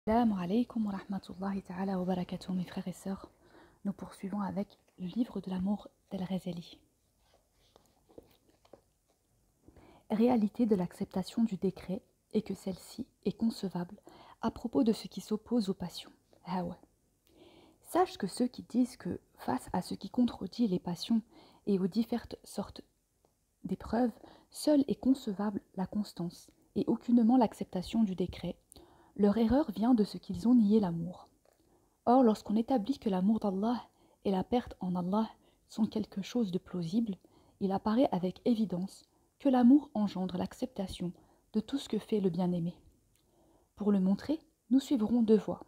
Assalamu alaikum wa rahmatullahi ta'ala wa barakatuh, mes frères et sœurs. Nous poursuivons avec le livre de l'amour d'Al-Ghazali. Réalité de l'acceptation du décret est que celle-ci est concevable à propos de ce qui s'oppose aux passions. Ah ouais. Sache que ceux qui disent que, face à ce qui contredit les passions et aux différentes sortes d'épreuves, seule est concevable la constance et aucunement l'acceptation du décret, leur erreur vient de ce qu'ils ont nié l'amour. Or, lorsqu'on établit que l'amour d'Allah et la perte en Allah sont quelque chose de plausible, il apparaît avec évidence que l'amour engendre l'acceptation de tout ce que fait le bien-aimé. Pour le montrer, nous suivrons deux voies.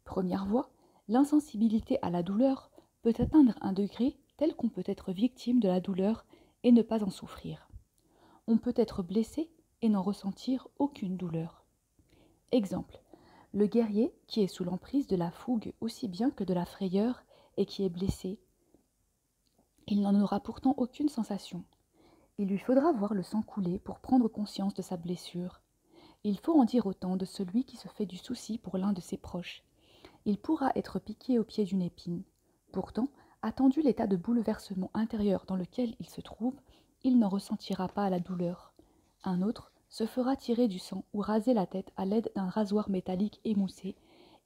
Première voie, l'insensibilité à la douleur peut atteindre un degré tel qu'on peut être victime de la douleur et ne pas en souffrir. On peut être blessé et n'en ressentir aucune douleur. Exemple, le guerrier qui est sous l'emprise de la fougue aussi bien que de la frayeur et qui est blessé, il n'en aura pourtant aucune sensation. Il lui faudra voir le sang couler pour prendre conscience de sa blessure. Il faut en dire autant de celui qui se fait du souci pour l'un de ses proches. Il pourra être piqué au pied d'une épine. Pourtant, attendu l'état de bouleversement intérieur dans lequel il se trouve, il n'en ressentira pas la douleur. Un autre se fera tirer du sang ou raser la tête à l'aide d'un rasoir métallique émoussé,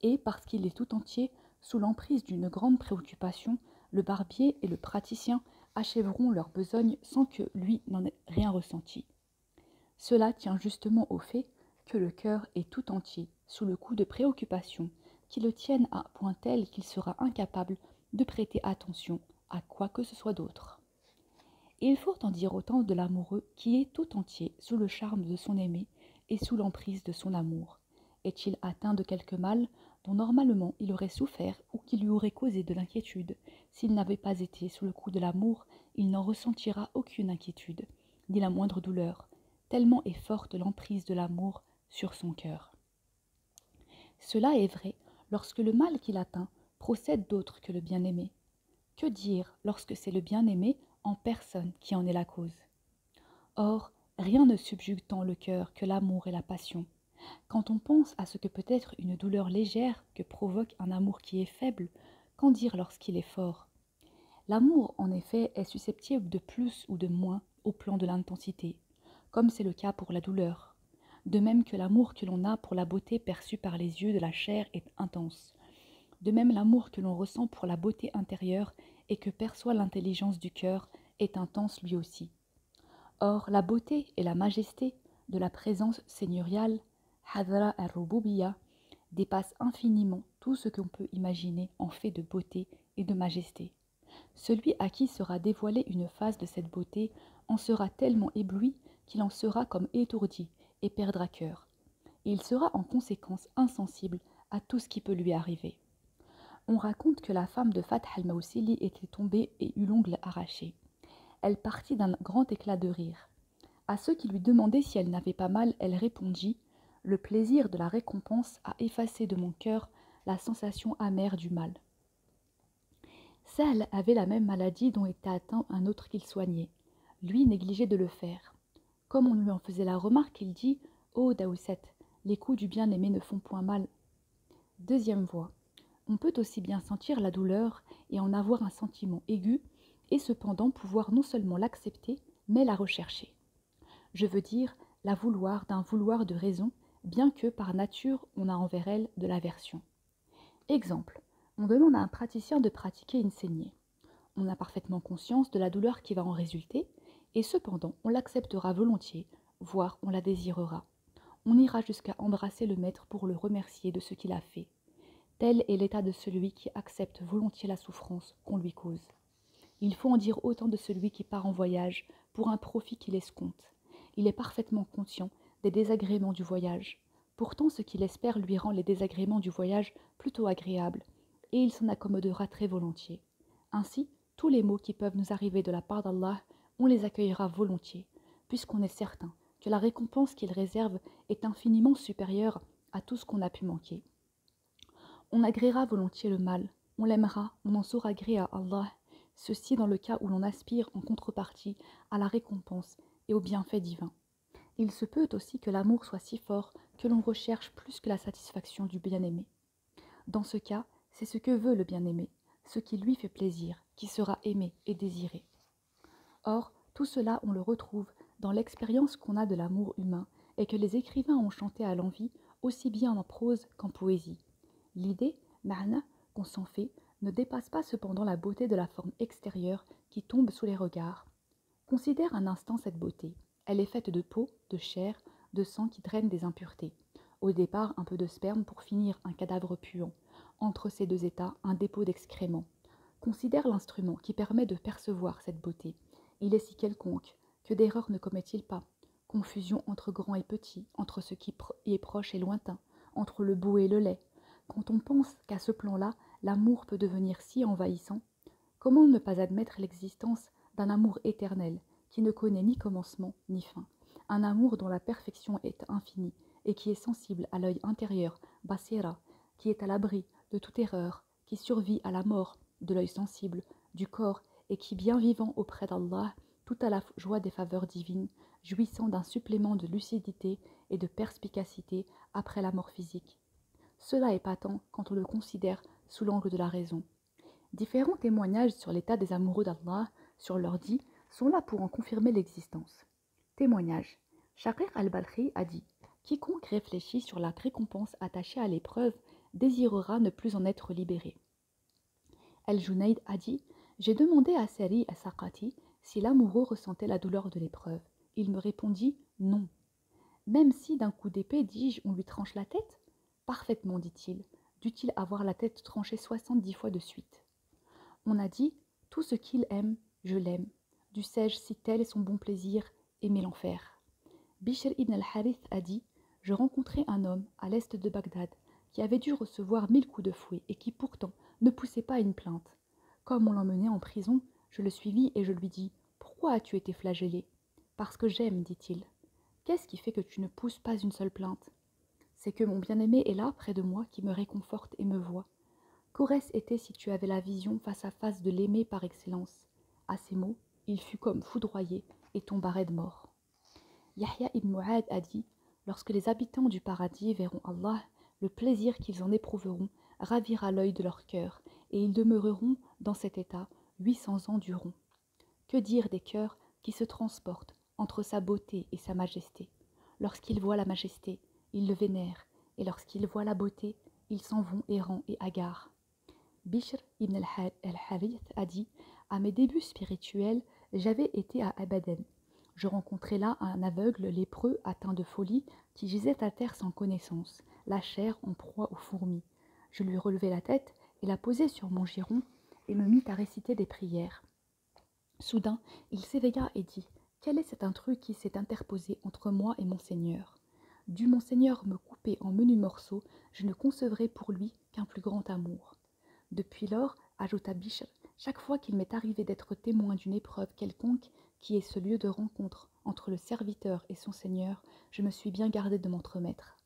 et parce qu'il est tout entier sous l'emprise d'une grande préoccupation, le barbier et le praticien achèveront leur besogne sans que lui n'en ait rien ressenti. Cela tient justement au fait que le cœur est tout entier sous le coup de préoccupation qui le tiennent à point tel qu'il sera incapable de prêter attention à quoi que ce soit d'autre. Il faut en dire autant de l'amoureux qui est tout entier sous le charme de son aimé et sous l'emprise de son amour. Est-il atteint de quelque mal dont normalement il aurait souffert ou qui lui aurait causé de l'inquiétude? S'il n'avait pas été sous le coup de l'amour, il n'en ressentira aucune inquiétude, ni la moindre douleur, tellement est forte l'emprise de l'amour sur son cœur. Cela est vrai lorsque le mal qui l'atteint procède d'autre que le bien-aimé. Que dire lorsque c'est le bien-aimé en personne qui en est la cause? Or, rien ne subjugue tant le cœur que l'amour et la passion. Quand on pense à ce que peut être une douleur légère que provoque un amour qui est faible, qu'en dire lorsqu'il est fort? L'amour, en effet, est susceptible de plus ou de moins au plan de l'intensité, comme c'est le cas pour la douleur. De même que l'amour que l'on a pour la beauté perçue par les yeux de la chair est intense. De même l'amour que l'on ressent pour la beauté intérieure et que perçoit l'intelligence du cœur est intense lui aussi. Or, la beauté et la majesté de la présence seigneuriale, Hadra al-Rububiya, dépassent infiniment tout ce qu'on peut imaginer en fait de beauté et de majesté. Celui à qui sera dévoilée une phase de cette beauté en sera tellement ébloui qu'il en sera comme étourdi et perdra cœur. Et il sera en conséquence insensible à tout ce qui peut lui arriver. On raconte que la femme de Fath al-Mawsili était tombée et eut l'ongle arraché. Elle partit d'un grand éclat de rire. À ceux qui lui demandaient si elle n'avait pas mal, elle répondit « Le plaisir de la récompense a effacé de mon cœur la sensation amère du mal. » Sahl avait la même maladie dont était atteint un autre qu'il soignait. Lui négligeait de le faire. Comme on lui en faisait la remarque, il dit « Ô Daouset, les coups du bien-aimé ne font point mal. » Deuxième voie. On peut aussi bien sentir la douleur et en avoir un sentiment aigu, et cependant pouvoir non seulement l'accepter, mais la rechercher. Je veux dire, la vouloir d'un vouloir de raison, bien que par nature on a envers elle de l'aversion. Exemple, on demande à un praticien de pratiquer une saignée. On a parfaitement conscience de la douleur qui va en résulter, et cependant on l'acceptera volontiers, voire on la désirera. On ira jusqu'à embrasser le maître pour le remercier de ce qu'il a fait. Tel est l'état de celui qui accepte volontiers la souffrance qu'on lui cause. Il faut en dire autant de celui qui part en voyage pour un profit qu'il escompte. Il est parfaitement conscient des désagréments du voyage. Pourtant, ce qu'il espère lui rend les désagréments du voyage plutôt agréables, et il s'en accommodera très volontiers. Ainsi, tous les maux qui peuvent nous arriver de la part d'Allah, on les accueillera volontiers, puisqu'on est certain que la récompense qu'il réserve est infiniment supérieure à tout ce qu'on a pu manquer. On agréera volontiers le mal, on l'aimera, on en saura gré à Allah, ceci dans le cas où l'on aspire en contrepartie à la récompense et au bienfait divin. Il se peut aussi que l'amour soit si fort que l'on recherche plus que la satisfaction du bien-aimé. Dans ce cas, c'est ce que veut le bien-aimé, ce qui lui fait plaisir, qui sera aimé et désiré. Or, tout cela, on le retrouve dans l'expérience qu'on a de l'amour humain et que les écrivains ont chanté à l'envi, aussi bien en prose qu'en poésie. L'idée, ma'na, qu'on s'en fait, ne dépasse pas cependant la beauté de la forme extérieure qui tombe sous les regards. Considère un instant cette beauté. Elle est faite de peau, de chair, de sang qui draine des impuretés. Au départ, un peu de sperme pour finir un cadavre puant. Entre ces deux états, un dépôt d'excréments. Considère l'instrument qui permet de percevoir cette beauté. Il est si quelconque, que d'erreur ne commet-il pas? Confusion entre grand et petit, entre ce qui est proche et lointain, entre le beau et le laid. Quand on pense qu'à ce plan-là, l'amour peut devenir si envahissant, comment ne pas admettre l'existence d'un amour éternel, qui ne connaît ni commencement ni fin, un amour dont la perfection est infinie et qui est sensible à l'œil intérieur, basira, qui est à l'abri de toute erreur, qui survit à la mort de l'œil sensible, du corps, et qui, bien vivant auprès d'Allah, tout à la joie des faveurs divines, jouissant d'un supplément de lucidité et de perspicacité après la mort physique. Cela est patent quand on le considère sous l'angle de la raison. Différents témoignages sur l'état des amoureux d'Allah, sur leur dit, sont là pour en confirmer l'existence. Témoignage. Shaqiq al-Balkhi a dit « Quiconque réfléchit sur la récompense attachée à l'épreuve désirera ne plus en être libéré. » Al-Junayd a dit « J'ai demandé à Sari al-Saqati si l'amoureux ressentait la douleur de l'épreuve. Il me répondit « Non. » Même si d'un coup d'épée, dis-je, on lui tranche la tête? Parfaitement, dit-il. Dut-il avoir la tête tranchée 70 fois de suite? On a dit « Tout ce qu'il aime, je l'aime. Dussé-je, si tel est son bon plaisir, aimer l'enfer ?» Bishr ibn al-Harith a dit « Je rencontrai un homme à l'est de Bagdad qui avait dû recevoir 1000 coups de fouet et qui pourtant ne poussait pas une plainte. Comme on l'emmenait en prison, je le suivis et je lui dis « Pourquoi as-tu été flagellé ?»« Parce que j'aime, dit-il. »« Qu'est-ce qui fait que tu ne pousses pas une seule plainte ?»« C'est que mon bien-aimé est là, près de moi, qui me réconforte et me voit. Qu'aurait-ce été si tu avais la vision face à face de l'aimer par excellence ?» À ces mots, il fut comme foudroyé et tomba raide mort. Yahya ibn Mu'ad a dit « Lorsque les habitants du paradis verront Allah, le plaisir qu'ils en éprouveront ravira l'œil de leur cœur, et ils demeureront dans cet état 800 ans durant. Que dire des cœurs qui se transportent entre sa beauté et sa majesté? Lorsqu'ils voient la majesté, ils le vénèrent, et lorsqu'ils voient la beauté, ils s'en vont errants et hagards. Bishr ibn al-Harith a dit « À mes débuts spirituels, j'avais été à Abaden. Je rencontrai là un aveugle lépreux atteint de folie qui gisait à terre sans connaissance, la chair en proie aux fourmis. Je lui relevai la tête et la posai sur mon giron et me mis à réciter des prières. Soudain, il s'éveilla et dit « Quel est cet intrus qui s'est interposé entre moi et mon Seigneur? Dût mon Seigneur me couper en menus morceaux, je ne concevrai pour lui qu'un plus grand amour. » Depuis lors, ajouta Bishr, chaque fois qu'il m'est arrivé d'être témoin d'une épreuve quelconque, qui est ce lieu de rencontre entre le serviteur et son Seigneur, je me suis bien gardé de m'entremettre.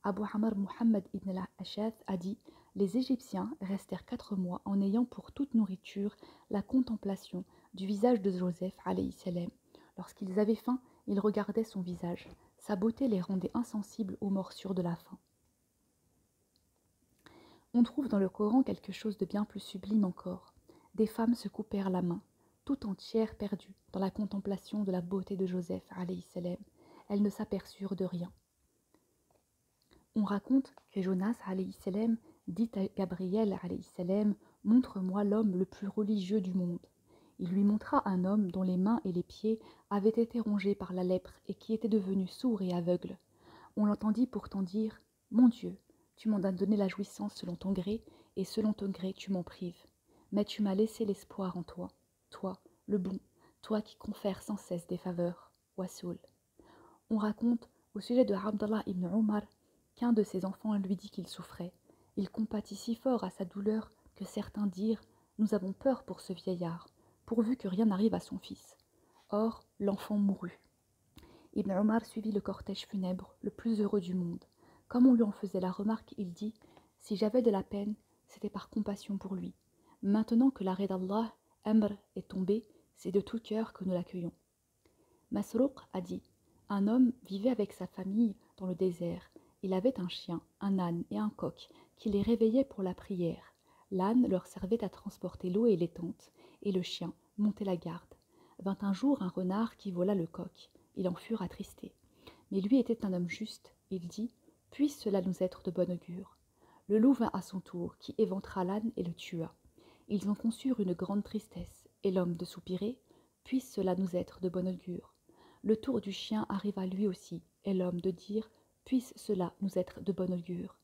Abu Amr Muhammad ibn al-Ashad a dit « Les Égyptiens restèrent 4 mois en ayant pour toute nourriture la contemplation du visage de Joseph alayhi salam. Lorsqu'ils avaient faim, ils regardaient son visage. Sa beauté les rendait insensibles aux morsures de la faim. » On trouve dans le Coran quelque chose de bien plus sublime encore. Des femmes se coupèrent la main, tout entières perdues dans la contemplation de la beauté de Joseph alayhi salam. Elles ne s'aperçurent de rien. On raconte que Jonas alayhi salam dit à Gabriel alayhi salam « Montre-moi l'homme le plus religieux du monde. » Il lui montra un homme dont les mains et les pieds avaient été rongés par la lèpre et qui était devenu sourd et aveugle. On l'entendit pourtant dire « Mon Dieu, tu m'en as donné la jouissance selon ton gré, et selon ton gré tu m'en prives. Mais tu m'as laissé l'espoir en toi, toi, le bon, toi qui confères sans cesse des faveurs. Wassoul. » On raconte au sujet de Abdallah ibn Omar qu'un de ses enfants lui dit qu'il souffrait. Il compatit si fort à sa douleur que certains dirent « Nous avons peur pour ce vieillard, pourvu que rien n'arrive à son fils. » Or, l'enfant mourut. Ibn Omar suivit le cortège funèbre, le plus heureux du monde. Comme on lui en faisait la remarque, il dit « Si j'avais de la peine, c'était par compassion pour lui. Maintenant que l'arrêt d'Allah, Amr, est tombé, c'est de tout cœur que nous l'accueillons. » Masruq a dit « Un homme vivait avec sa famille dans le désert, Il avait un chien, un âne et un coq qui les réveillaient pour la prière. L'âne leur servait à transporter l'eau et les tentes, et le chien montait la garde. Vint un jour un renard qui vola le coq. Il en fut attristé. Mais lui était un homme juste. Il dit: puisse cela nous être de bon augure. Le loup vint à son tour, qui éventra l'âne et le tua. Ils en conçurent une grande tristesse, et l'homme de soupirer: puisse cela nous être de bon augure. Le tour du chien arriva lui aussi, et l'homme de dire: puisse cela nous être de bon augure.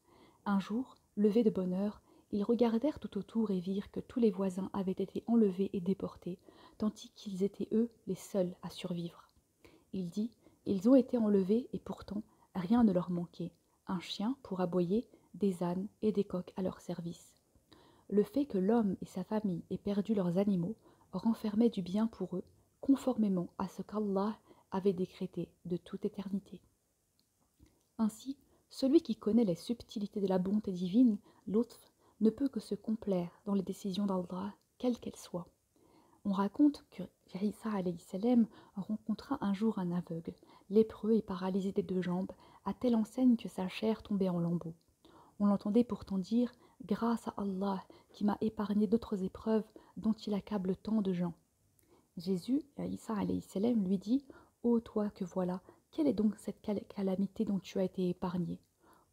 Un jour, levés de bonne heure, ils regardèrent tout autour et virent que tous les voisins avaient été enlevés et déportés, tandis qu'ils étaient eux les seuls à survivre. Il dit: ils ont été enlevés et pourtant rien ne leur manquait, un chien pour aboyer, des ânes et des coqs à leur service. Le fait que l'homme et sa famille aient perdu leurs animaux renfermait du bien pour eux, conformément à ce qu'Allah avait décrété de toute éternité. Ainsi, celui qui connaît les subtilités de la bonté divine, l'Lutf, ne peut que se complaire dans les décisions d'Allah, quelles qu'elles soient. On raconte que Isa alayhi salam rencontra un jour un aveugle, lépreux et paralysé des deux jambes, à telle enseigne que sa chair tombait en lambeaux. On l'entendait pourtant dire: grâce à Allah qui m'a épargné d'autres épreuves dont il accable tant de gens. Jésus, Isa alayhi salam, lui dit: ô toi que voilà, quelle est donc cette calamité dont tu as été épargné?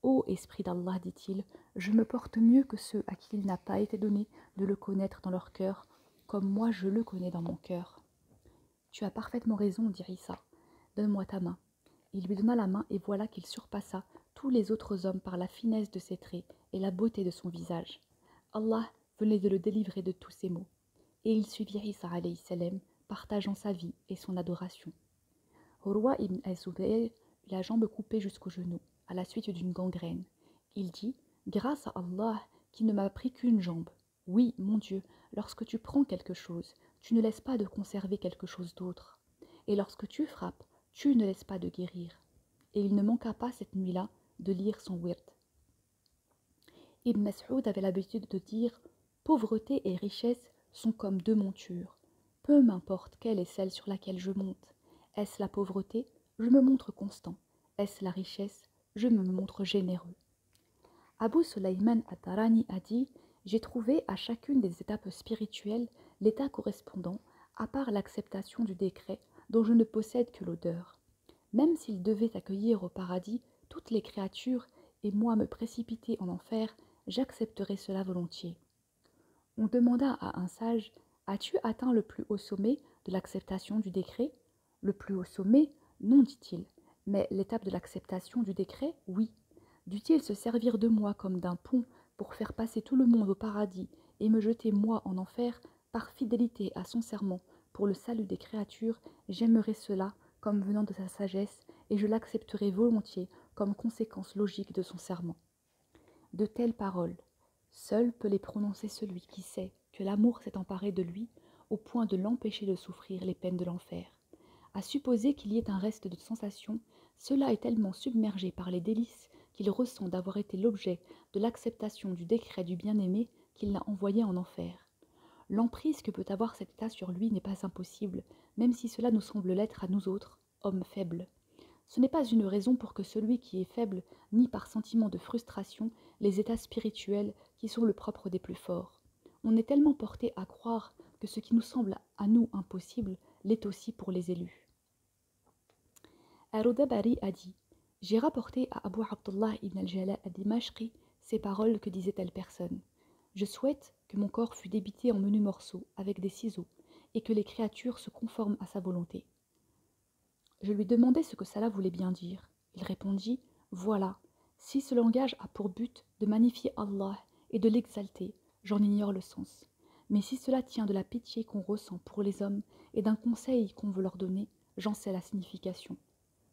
Ô esprit d'Allah, dit-il, je me porte mieux que ceux à qui il n'a pas été donné de le connaître dans leur cœur, comme moi je le connais dans mon cœur. Tu as parfaitement raison, dit Isa. Donne-moi ta main. Il lui donna la main et voilà qu'il surpassa tous les autres hommes par la finesse de ses traits et la beauté de son visage. Allah venait de le délivrer de tous ces maux. Et il suivit Isa alayhi salam, partageant sa vie et son adoration. Urwa ibn al-Zubayr eut la jambe coupée jusqu'au genou, à la suite d'une gangrène. Il dit: grâce à Allah qui ne m'a pris qu'une jambe. Oui, mon Dieu, lorsque tu prends quelque chose, tu ne laisses pas de conserver quelque chose d'autre. Et lorsque tu frappes, tu ne laisses pas de guérir. Et il ne manqua pas cette nuit-là de lire son wird. Ibn Mas'ud avait l'habitude de dire: pauvreté et richesse sont comme deux montures. Peu m'importe quelle est celle sur laquelle je monte. Est-ce la pauvreté? Je me montre constant. Est-ce la richesse? Je me montre généreux. Abu Sulayman ad-Darani a dit: j'ai trouvé à chacune des étapes spirituelles l'état correspondant, à part l'acceptation du décret dont je ne possède que l'odeur. Même s'il devait accueillir au paradis toutes les créatures et moi me précipiter en enfer, j'accepterais cela volontiers. On demanda à un sage: as-tu atteint le plus haut sommet de l'acceptation du décret? Le plus haut sommet? Non, dit-il. Mais l'étape de l'acceptation du décret? Oui. Dut-il se servir de moi comme d'un pont pour faire passer tout le monde au paradis et me jeter moi en enfer, par fidélité à son serment pour le salut des créatures? J'aimerais cela comme venant de sa sagesse, et je l'accepterai volontiers comme conséquence logique de son serment. De telles paroles, seul peut les prononcer celui qui sait que l'amour s'est emparé de lui au point de l'empêcher de souffrir les peines de l'enfer. À supposer qu'il y ait un reste de sensation, cela est tellement submergé par les délices qu'il ressent d'avoir été l'objet de l'acceptation du décret du bien-aimé qu'il l'a envoyé en enfer. L'emprise que peut avoir cet état sur lui n'est pas impossible, même si cela nous semble l'être à nous autres, hommes faibles. Ce n'est pas une raison pour que celui qui est faible nie par sentiment de frustration les états spirituels qui sont le propre des plus forts. On est tellement porté à croire que ce qui nous semble à nous impossible l'est aussi pour les élus. Al-Dabari a dit: j'ai rapporté à Abu Abdullah ibn al-Jala ad-Dimashqi ces paroles que disait telle personne. Je souhaite que mon corps fût débité en menus morceaux avec des ciseaux et que les créatures se conforment à sa volonté. Je lui demandai ce que cela voulait bien dire. Il répondit: voilà, si ce langage a pour but de magnifier Allah et de l'exalter, j'en ignore le sens. Mais si cela tient de la pitié qu'on ressent pour les hommes et d'un conseil qu'on veut leur donner, j'en sais la signification.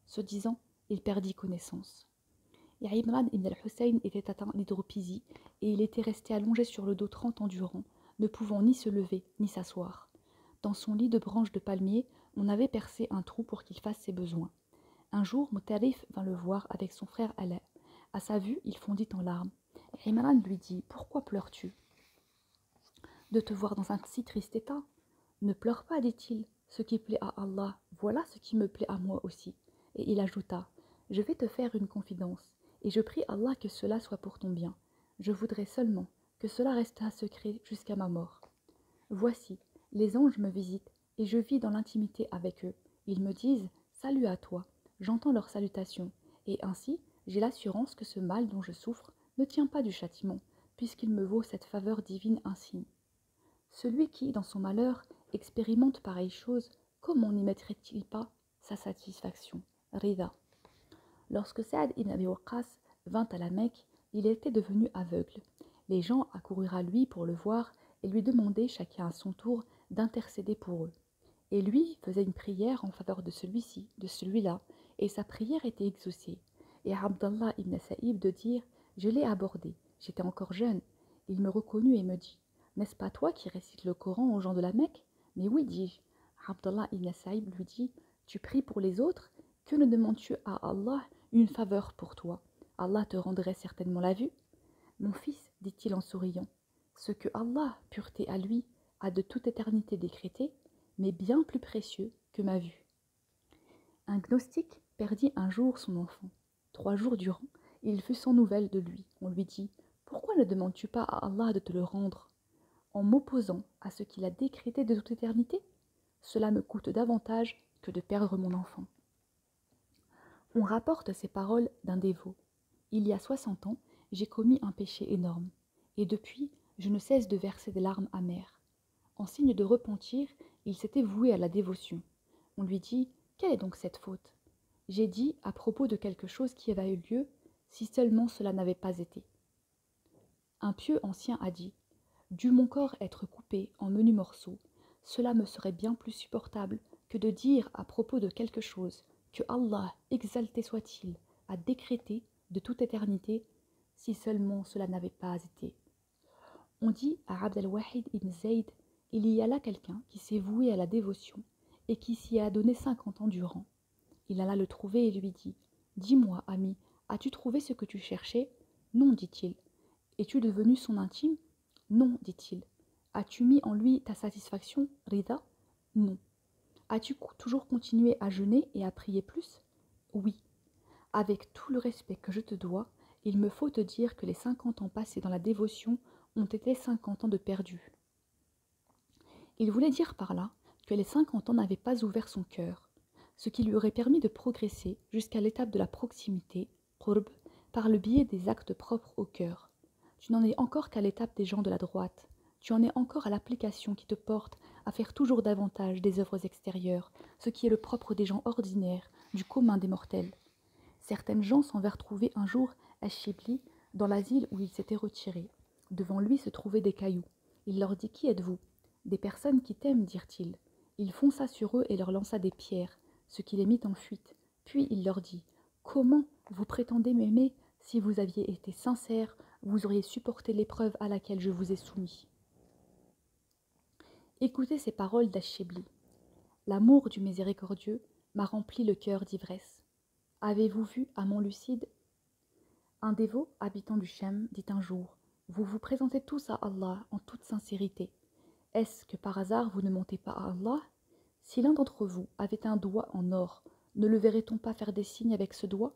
Ce disant, il perdit connaissance. Imran ibn al-Hussein était atteint d'hydropisie et il était resté allongé sur le dos 30 ans durant, ne pouvant ni se lever ni s'asseoir. Dans son lit de branches de palmier, on avait percé un trou pour qu'il fasse ses besoins. Un jour, Mutarif vint le voir avec son frère Ala. À sa vue, il fondit en larmes. Imran lui dit: pourquoi pleures-tu? De te voir dans un si triste état. Ne pleure pas, dit-il. Ce qui plaît à Allah, voilà ce qui me plaît à moi aussi. Et il ajouta: je vais te faire une confidence. et je prie Allah que cela soit pour ton bien. Je voudrais seulement que cela reste un secret jusqu'à ma mort. Voici, les anges me visitent, et je vis dans l'intimité avec eux. Ils me disent « Salut à toi », j'entends leurs salutations, et ainsi j'ai l'assurance que ce mal dont je souffre ne tient pas du châtiment, puisqu'il me vaut cette faveur divine insigne. Celui qui, dans son malheur, expérimente pareille chose, comment n'y mettrait-il pas sa satisfaction, Rida. Lorsque Saad ibn Abi Waqqas vint à la Mecque, il était devenu aveugle. Les gens accoururent à lui pour le voir et lui demandaient chacun à son tour d'intercéder pour eux. Et lui faisait une prière en faveur de celui-ci, de celui-là, et sa prière était exaucée. Et Abdallah ibn Saïb de dire « Je l'ai abordé, j'étais encore jeune. Il me reconnut et me dit « N'est-ce pas toi qui récites le Coran aux gens de la Mecque ?» Mais oui, dis-je. Abdallah ibn Saïb lui dit « Tu pries pour les autres? Que ne demandes-tu à Allah une faveur pour toi? Allah te rendrait certainement la vue. » Mon fils, dit-il en souriant, ce que Allah, pureté à lui, a de toute éternité décrété, mais bien plus précieux que ma vue. Un gnostique perdit un jour son enfant. 3 jours durant, il fut sans nouvelles de lui. On lui dit « Pourquoi ne demandes-tu pas à Allah de te le rendre? En m'opposant à ce qu'il a décrété de toute éternité? Cela me coûte davantage que de perdre mon enfant. » On rapporte ces paroles d'un dévot. Il y a 60 ans, j'ai commis un péché énorme, et depuis, je ne cesse de verser des larmes amères. En signe de repentir, il s'était voué à la dévotion. On lui dit « Quelle est donc cette faute ?» J'ai dit à propos de quelque chose qui avait eu lieu, si seulement cela n'avait pas été. Un pieux ancien a dit « Dût mon corps être coupé en menus morceaux, cela me serait bien plus supportable que de dire à propos de quelque chose que Allah, exalté soit-il, a décrété de toute éternité, si seulement cela n'avait pas été. » On dit à Abd al-Wahid ibn Zayd, il y a là quelqu'un qui s'est voué à la dévotion et qui s'y a donné 50 ans durant. Il alla le trouver et lui dit « Dis-moi, ami, as-tu trouvé ce que tu cherchais ?»« Non, dit-il. »« Es-tu devenu son intime ?»« Non, dit-il. »« As-tu mis en lui ta satisfaction, Rida ?»« Non. »« As-tu toujours continué à jeûner et à prier plus ?»« Oui. » Avec tout le respect que je te dois, il me faut te dire que les 50 ans passés dans la dévotion ont été 50 ans de perdus. Il voulait dire par là que les 50 ans n'avaient pas ouvert son cœur, ce qui lui aurait permis de progresser jusqu'à l'étape de la proximité, qurb, par le biais des actes propres au cœur. Tu n'en es encore qu'à l'étape des gens de la droite, tu en es encore à l'application qui te porte à faire toujours davantage des œuvres extérieures, ce qui est le propre des gens ordinaires, du commun des mortels. Certaines gens s'en vinrent trouver un jour à Chibli, dans l'asile où il s'était retiré. Devant lui se trouvaient des cailloux. Il leur dit « Qui êtes-vous » ?»« Des personnes qui t'aiment, dirent-ils. Il fonça sur eux et leur lança des pierres, ce qui les mit en fuite. Puis il leur dit « Comment vous prétendez m'aimer? Si vous aviez été sincère, vous auriez supporté l'épreuve à laquelle je vous ai soumis. » Écoutez ces paroles d'Ash-Shibli. L'amour du miséricordieux m'a rempli le cœur d'ivresse. Avez-vous vu à Montlucide? Un dévot, habitant du Chem, dit un jour « Vous vous présentez tous à Allah en toute sincérité. Est-ce que par hasard vous ne mentez pas à Allah? Si l'un d'entre vous avait un doigt en or, ne le verrait-on pas faire des signes avec ce doigt?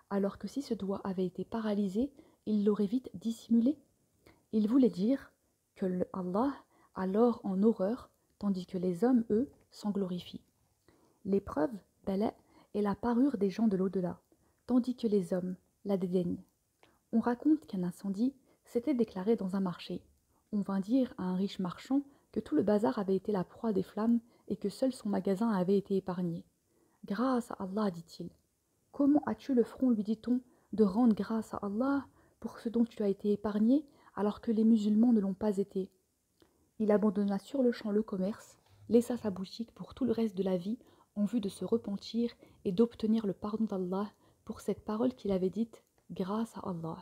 Alors que si ce doigt avait été paralysé, il l'aurait vite dissimulé. » Il voulait dire que Allah a l'or en horreur, tandis que les hommes, eux, s'en glorifient. L'épreuve, bala, est la parure des gens de l'au-delà, tandis que les hommes la dédaignent. On raconte qu'un incendie s'était déclaré dans un marché. On vint dire à un riche marchand que tout le bazar avait été la proie des flammes et que seul son magasin avait été épargné. « Grâce à Allah, dit-il. »« Comment as-tu le front, lui dit-on, de rendre grâce à Allah pour ce dont tu as été épargné alors que les musulmans ne l'ont pas été ?» Il abandonna sur-le-champ le commerce, laissa sa boutique pour tout le reste de la vie en vue de se repentir et d'obtenir le pardon d'Allah pour cette parole qu'il avait dite grâce à Allah.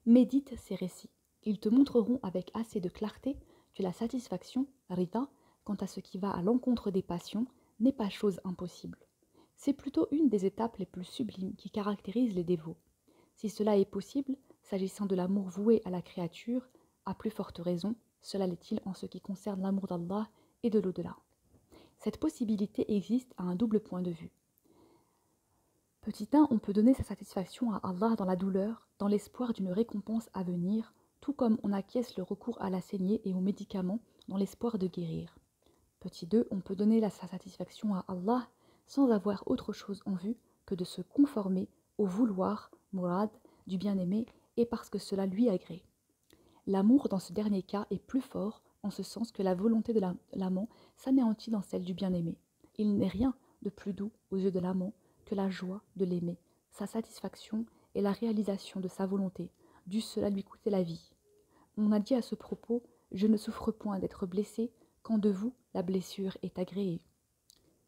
Médite ces récits. Ils te montreront avec assez de clarté que la satisfaction, rida, quant à ce qui va à l'encontre des passions, n'est pas chose impossible. C'est plutôt une des étapes les plus sublimes qui caractérisent les dévots. Si cela est possible, s'agissant de l'amour voué à la créature, à plus forte raison, cela l'est-il en ce qui concerne l'amour d'Allah et de l'au-delà. Cette possibilité existe à un double point de vue. Petit 1, on peut donner sa satisfaction à Allah dans la douleur, dans l'espoir d'une récompense à venir, tout comme on acquiesce le recours à la saignée et aux médicaments dans l'espoir de guérir. Petit 2, on peut donner sa satisfaction à Allah sans avoir autre chose en vue que de se conformer au vouloir, murad, du bien-aimé et parce que cela lui agrée. L'amour dans ce dernier cas est plus fort en ce sens que la volonté de l'amant s'anéantit dans celle du bien-aimé. Il n'est rien de plus doux aux yeux de l'amant que la joie de l'aimer, sa satisfaction et la réalisation de sa volonté, dût cela lui coûter la vie. On a dit à ce propos « Je ne souffre point d'être blessé quand de vous la blessure est agréée ».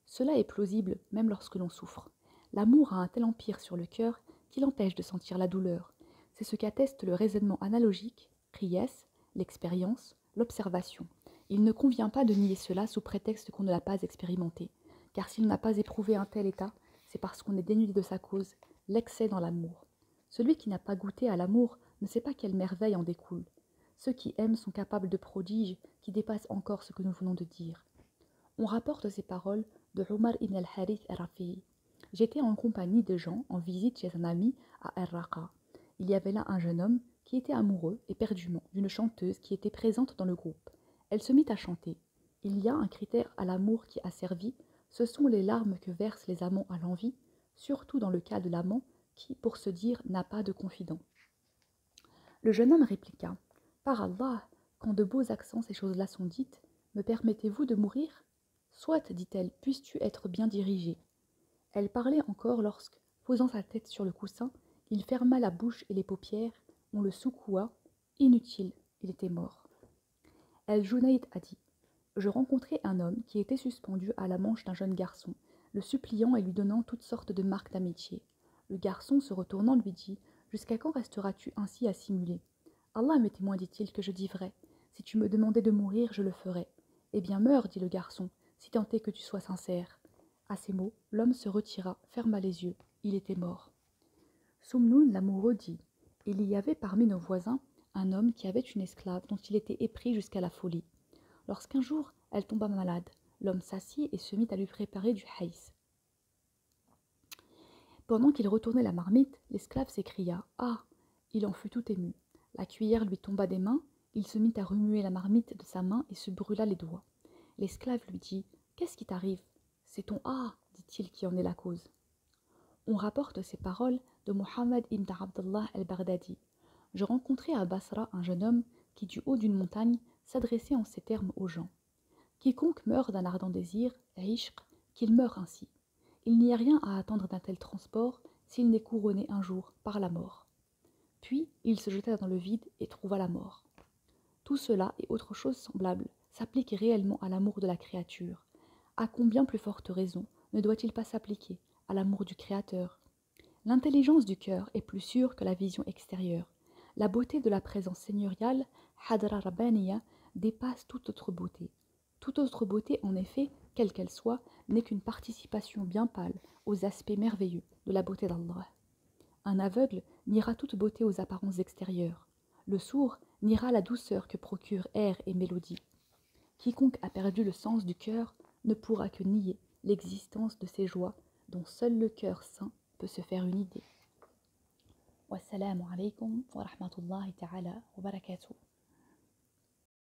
Cela est plausible même lorsque l'on souffre. L'amour a un tel empire sur le cœur qu'il empêche de sentir la douleur. C'est ce qu'atteste le raisonnement analogique, Ries, l'expérience, l'observation. Il ne convient pas de nier cela sous prétexte qu'on ne l'a pas expérimenté, car s'il n'a pas éprouvé un tel état, c'est parce qu'on est dénudé de sa cause, l'excès dans l'amour. Celui qui n'a pas goûté à l'amour ne sait pas quelle merveille en découle. Ceux qui aiment sont capables de prodiges qui dépassent encore ce que nous venons de dire. On rapporte ces paroles de Umar ibn al-Harith al-Rafi'i. J'étais en compagnie de gens en visite chez un ami à Ar-Raqa. Il y avait là un jeune homme qui était amoureux éperdument d'une chanteuse qui était présente dans le groupe. Elle se mit à chanter. Il y a un critère à l'amour qui a servi, ce sont les larmes que versent les amants à l'envie, surtout dans le cas de l'amant qui, pour se dire, n'a pas de confident. Le jeune homme répliqua « Par Allah, quand de beaux accents ces choses-là sont dites, me permettez-vous de mourir ?» Soit, dit-elle, puisses-tu être bien dirigé. Elle parlait encore lorsque, posant sa tête sur le coussin, il ferma la bouche et les paupières, on le secoua. Inutile, il était mort. El-Junayd a dit « Je rencontrai un homme qui était suspendu à la manche d'un jeune garçon, le suppliant et lui donnant toutes sortes de marques d'amitié. Le garçon, se retournant, lui dit « Jusqu'à quand resteras-tu ainsi à simuler ? Allah m'est témoin, dit-il, que je dis vrai. Si tu me demandais de mourir, je le ferais. Eh bien, meurs, dit le garçon, si tant est que tu sois sincère. » À ces mots, l'homme se retira, ferma les yeux. Il était mort. Soumnoun, l'amoureux, dit « Il y avait parmi nos voisins un homme qui avait une esclave dont il était épris jusqu'à la folie. Lorsqu'un jour, elle tomba malade, l'homme s'assit et se mit à lui préparer du haïs. Pendant qu'il retournait la marmite, l'esclave s'écria « Ah !» Il en fut tout ému. La cuillère lui tomba des mains, il se mit à remuer la marmite de sa main et se brûla les doigts. L'esclave lui dit « Qu'est-ce qui t'arrive ? C'est ton ah !» dit-il, qui en est la cause. On rapporte ces paroles de Muhammad ibn Abdullah al-Baghdadi. Je rencontrai à Basra un jeune homme qui, du haut d'une montagne, s'adressait en ces termes aux gens. Quiconque meurt d'un ardent désir, ishq, qu'il meure ainsi. Il n'y a rien à attendre d'un tel transport s'il n'est couronné un jour par la mort. Puis il se jeta dans le vide et trouva la mort. Tout cela et autre chose semblable s'applique réellement à l'amour de la créature. À combien plus forte raison ne doit-il pas s'appliquer à l'amour du Créateur ? L'intelligence du cœur est plus sûre que la vision extérieure. La beauté de la présence seigneuriale, Hadra Rabbaniya, dépasse toute autre beauté. Toute autre beauté, en effet, quelle qu'elle soit, n'est qu'une participation bien pâle aux aspects merveilleux de la beauté d'Allah. Un aveugle niera toute beauté aux apparences extérieures. Le sourd niera la douceur que procurent air et mélodie. Quiconque a perdu le sens du cœur ne pourra que nier l'existence de ces joies dont seul le cœur saint peut se faire une idée. Wassalamu alaikum wa rahmatullahi ta'ala wa barakatuh.